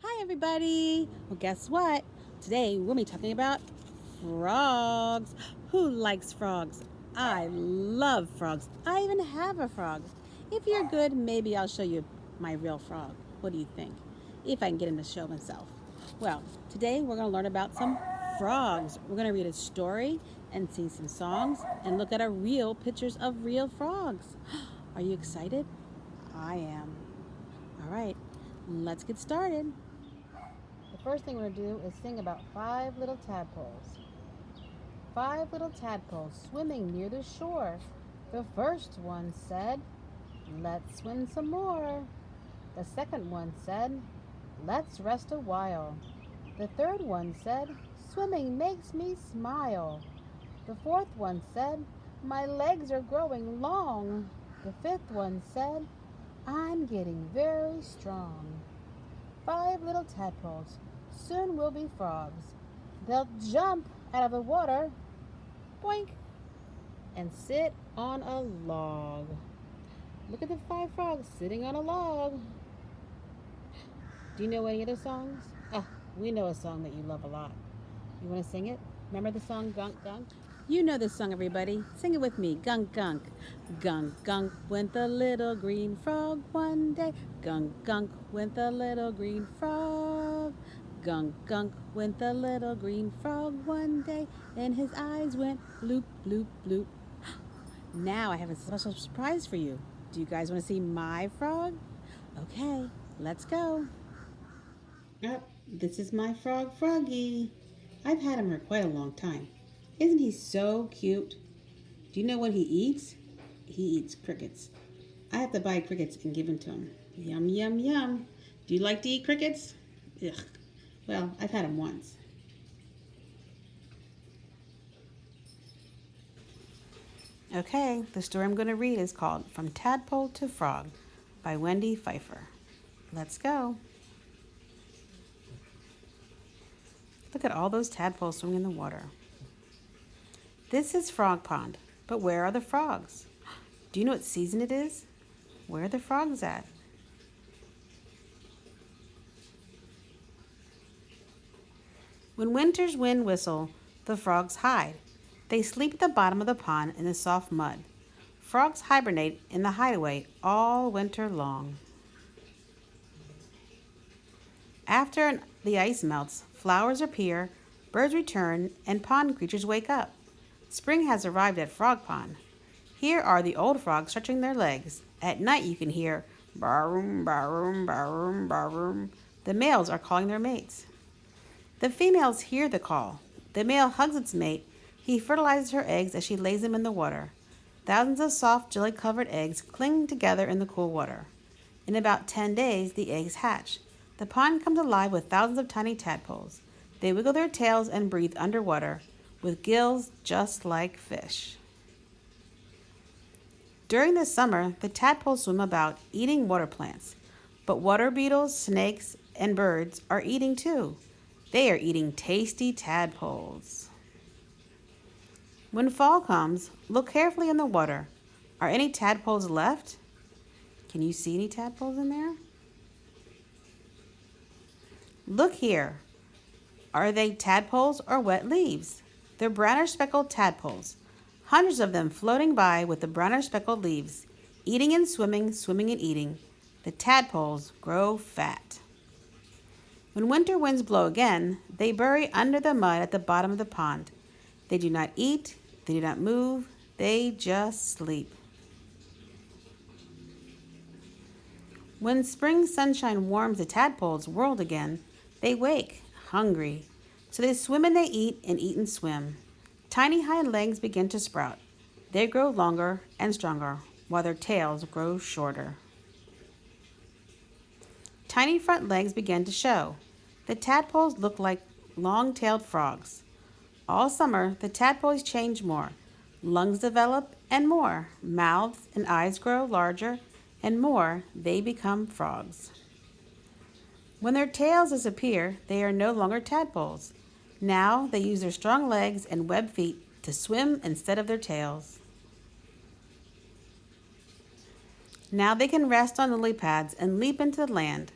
Hi, everybody. Well, guess what? Today we'll be talking about frogs. Who likes frogs? I love frogs. I even have a frog. If you're good, maybe I'll show you my real frog. What do you think? If I can get him to show himself. Well, today we're going to learn about some frogs. We're going to read a story and sing some songs and look at our real pictures of real frogs. Are you excited? I am. All right, let's get started. The first thing we're going to do is sing about 5 little tadpoles. 5 little tadpoles swimming near the shore. The first one said, "Let's swim some more." The second one said, "Let's rest a while." The third one said, "Swimming makes me smile." The fourth one said, "My legs are growing long." The fifth one said, "I'm getting very strong." 5 little tadpoles soon will be frogs. They'll jump out of the water, boink, and sit on a log. Look at the 5 frogs sitting on a log. Do you know any other songs? We know a song that you love a lot. You want to sing it? Remember the song Gunk Gunk? You know this song, everybody. Sing it with me. Gunk Gunk. Gunk Gunk went the little green frog one day. Gunk Gunk went the little green frog. Gunk Gunk went the little green frog one day, and his eyes went bloop, bloop, bloop. Now I have a special surprise for you. Do you guys want to see my frog? Okay, let's go. This is my frog, Froggy. I've had him for quite a long time. Isn't he so cute? Do you know what he eats? He eats crickets. I have to buy crickets and give them to him. Yum, yum, yum. Do you like to eat crickets? Ugh. Well, I've had them once. Okay, the story I'm going to read is called From Tadpole to Frog by Wendy Pfeiffer. Let's go. Look at all those tadpoles swimming in the water. This is Frog Pond, but where are the frogs? Do you know what season it is? Where are the frogs at? When winter's wind whistle, the frogs hide. They sleep at the bottom of the pond in the soft mud. Frogs hibernate in the hideaway all winter long. After the ice melts, flowers appear, birds return, and pond creatures wake up. Spring has arrived at Frog Pond. Here are the old frogs stretching their legs. At night you can hear baroom, baroom, baroom, baroom. The males are calling their mates. The females hear the call. The male hugs its mate. He fertilizes her eggs as she lays them in the water. Thousands of soft, jelly-covered eggs cling together in the cool water. In about 10 days, the eggs hatch. The pond comes alive with thousands of tiny tadpoles. They wiggle their tails and breathe underwater, with gills just like fish. During the summer, the tadpoles swim about, eating water plants. But water beetles, snakes, and birds are eating too. They are eating tasty tadpoles. When fall comes, look carefully in the water. Are any tadpoles left? Can you see any tadpoles in there? Look here. Are they tadpoles or wet leaves? They're brownish speckled tadpoles. Hundreds of them floating by with the brownish speckled leaves, eating and swimming, swimming and eating. The tadpoles grow fat. When winter winds blow again, they bury under the mud at the bottom of the pond. They do not eat, they do not move, they just sleep. When spring sunshine warms the tadpoles' world again, they wake, hungry. So they swim and they eat and swim. Tiny hind legs begin to sprout. They grow longer and stronger, while their tails grow shorter. Tiny front legs begin to show. The tadpoles look like long-tailed frogs. All summer, the tadpoles change more. Lungs develop and more. Mouths and eyes grow larger and more. They become frogs. When their tails disappear, they are no longer tadpoles. Now they use their strong legs and webbed feet to swim instead of their tails. Now they can rest on lily pads and leap into the land.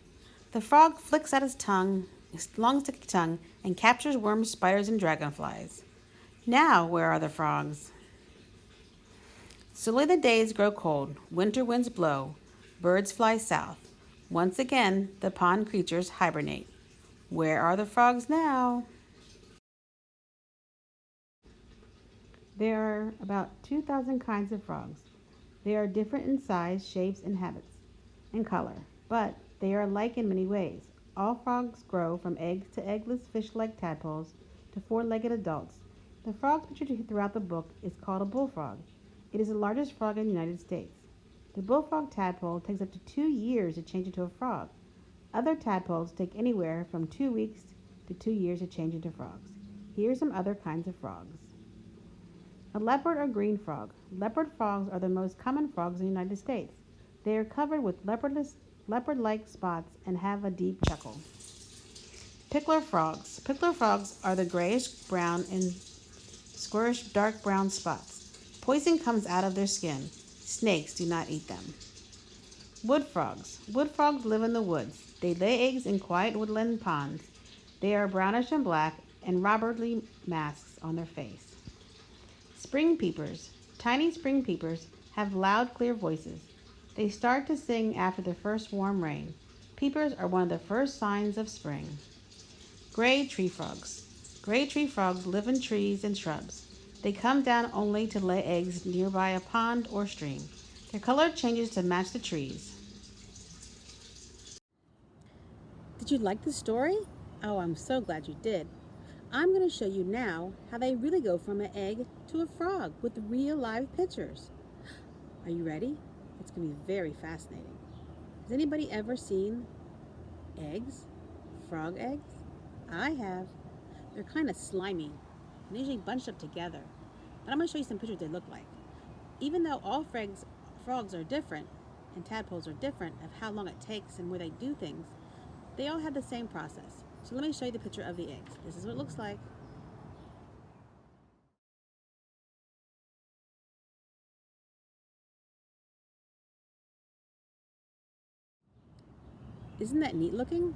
The frog flicks out his long sticky tongue, and captures worms, spiders, and dragonflies. Now, where are the frogs? Slowly the days grow cold, winter winds blow, birds fly south. Once again, the pond creatures hibernate. Where are the frogs now? There are about 2,000 kinds of frogs. They are different in size, shapes, and habits, and color, but they are alike in many ways. All frogs grow from eggs to eggless fish-like tadpoles to four-legged adults. The frog pictured throughout the book is called a bullfrog. It is the largest frog in the United States. The bullfrog tadpole takes up to 2 years to change into a frog. Other tadpoles take anywhere from 2 weeks to 2 years to change into frogs. Here are some other kinds of frogs. A leopard or green frog. Leopard frogs are the most common frogs in the United States. They are covered with leopard-like spots and have a deep chuckle. Pickler frogs. Pickler frogs are the grayish brown and squarish dark brown spots. Poison comes out of their skin. Snakes do not eat them. Wood frogs. Wood frogs live in the woods. They lay eggs in quiet woodland ponds. They are brownish and black and robberly masks on their face. Spring peepers. Tiny spring peepers have loud, clear voices. They start to sing after the first warm rain. Peepers are one of the first signs of spring. Gray tree frogs. Gray tree frogs live in trees and shrubs. They come down only to lay eggs nearby a pond or stream. Their color changes to match the trees. Did you like the story? Oh, I'm so glad you did. I'm going to show you now how they really go from an egg to a frog with real live pictures. Are you ready? It's going to be very fascinating. Has anybody ever seen eggs? Frog eggs? I have. They're kind of slimy and usually bunched up together. But I'm going to show you some pictures they look like. Even though all frogs are different and tadpoles are different of how long it takes and where they do things, they all have the same process. So let me show you the picture of the eggs. This is what it looks like. Isn't that neat looking?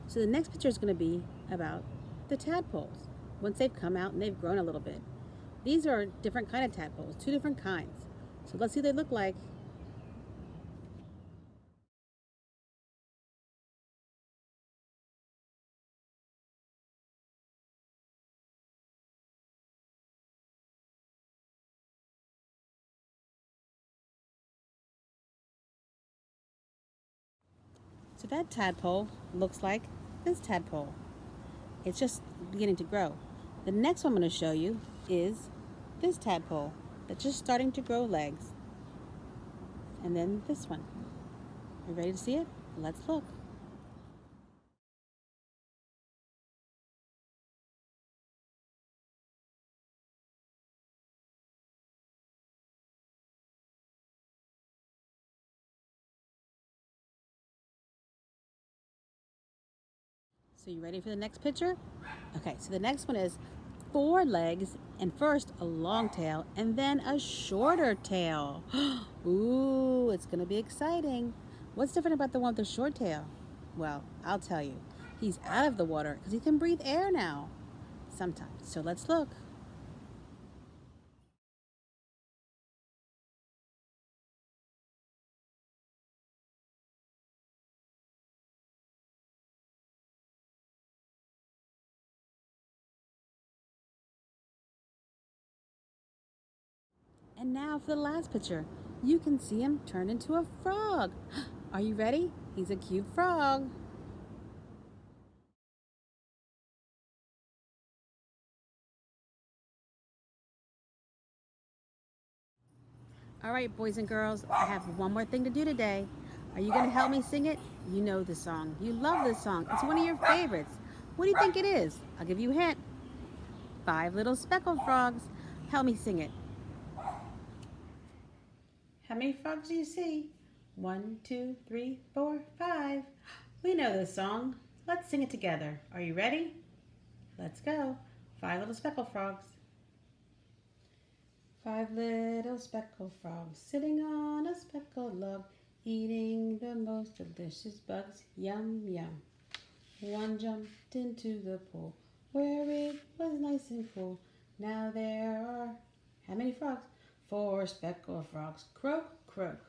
So the next picture is going to be about the tadpoles once they've come out and they've grown a little bit. These are different kind of tadpoles, two different kinds. So let's see what they look like. So that tadpole looks like this tadpole. It's just beginning to grow. The next one I'm going to show you is this tadpole that's just starting to grow legs. And then this one. Are you ready to see it? Let's look. So you ready for the next picture? Okay, so the next one is 4 legs, and first a long tail and then a shorter tail. Ooh, it's gonna be exciting. What's different about the one with the short tail? Well, I'll tell you. He's out of the water because he can breathe air now. Sometimes. So let's look. And now for the last picture. You can see him turn into a frog. Are you ready? He's a cute frog. All right, boys and girls, I have one more thing to do today. Are you going to help me sing it? You know the song. You love this song. It's one of your favorites. What do you think it is? I'll give you a hint. 5 little speckled frogs. Help me sing it. How many frogs do you see? 1, 2, 3, 4, 5. We know this song. Let's sing it together. Are you ready? Let's go. 5 little speckled frogs. 5 little speckled frogs sitting on a speckled log. eating the most delicious bugs. Yum, yum. One jumped into the pool where it was nice and cool. Now there are, how many frogs? 4 speckled frogs. Croak, croak.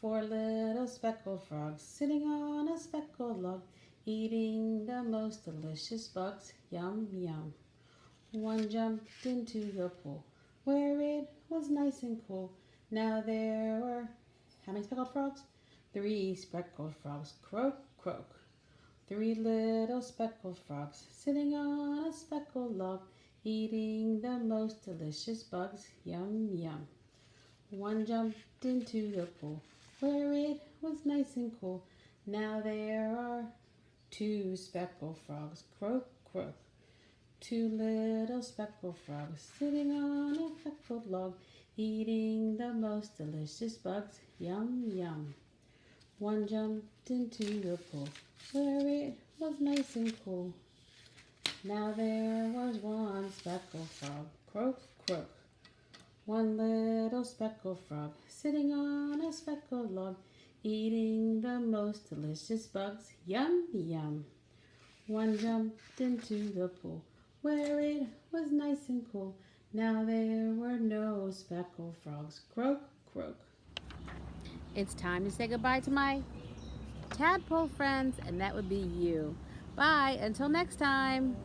4 little speckled frogs sitting on a speckled log, eating the most delicious bugs. Yum, yum. One jumped into the pool where it was nice and cool. Now there were, how many speckled frogs? 3 speckled frogs. Croak, croak. 3 little speckled frogs sitting on a speckled log, eating the most delicious bugs. Yum, yum. One jumped into the pool where it was nice and cool. Now there are 2 speckled frogs. Croak, croak. 2 little speckled frogs sitting on a speckled log, eating the most delicious bugs. Yum, yum. One jumped into the pool where it was nice and cool. Now there was 1 speckled frog. Croak, croak. 1 little speckled frog sitting on a speckled log, eating the most delicious bugs. Yum, yum. One jumped into the pool where it was nice and cool. Now there were no speckled frogs. Croak, croak. It's time to say goodbye to my tadpole friends, and that would be you. Bye, until next time.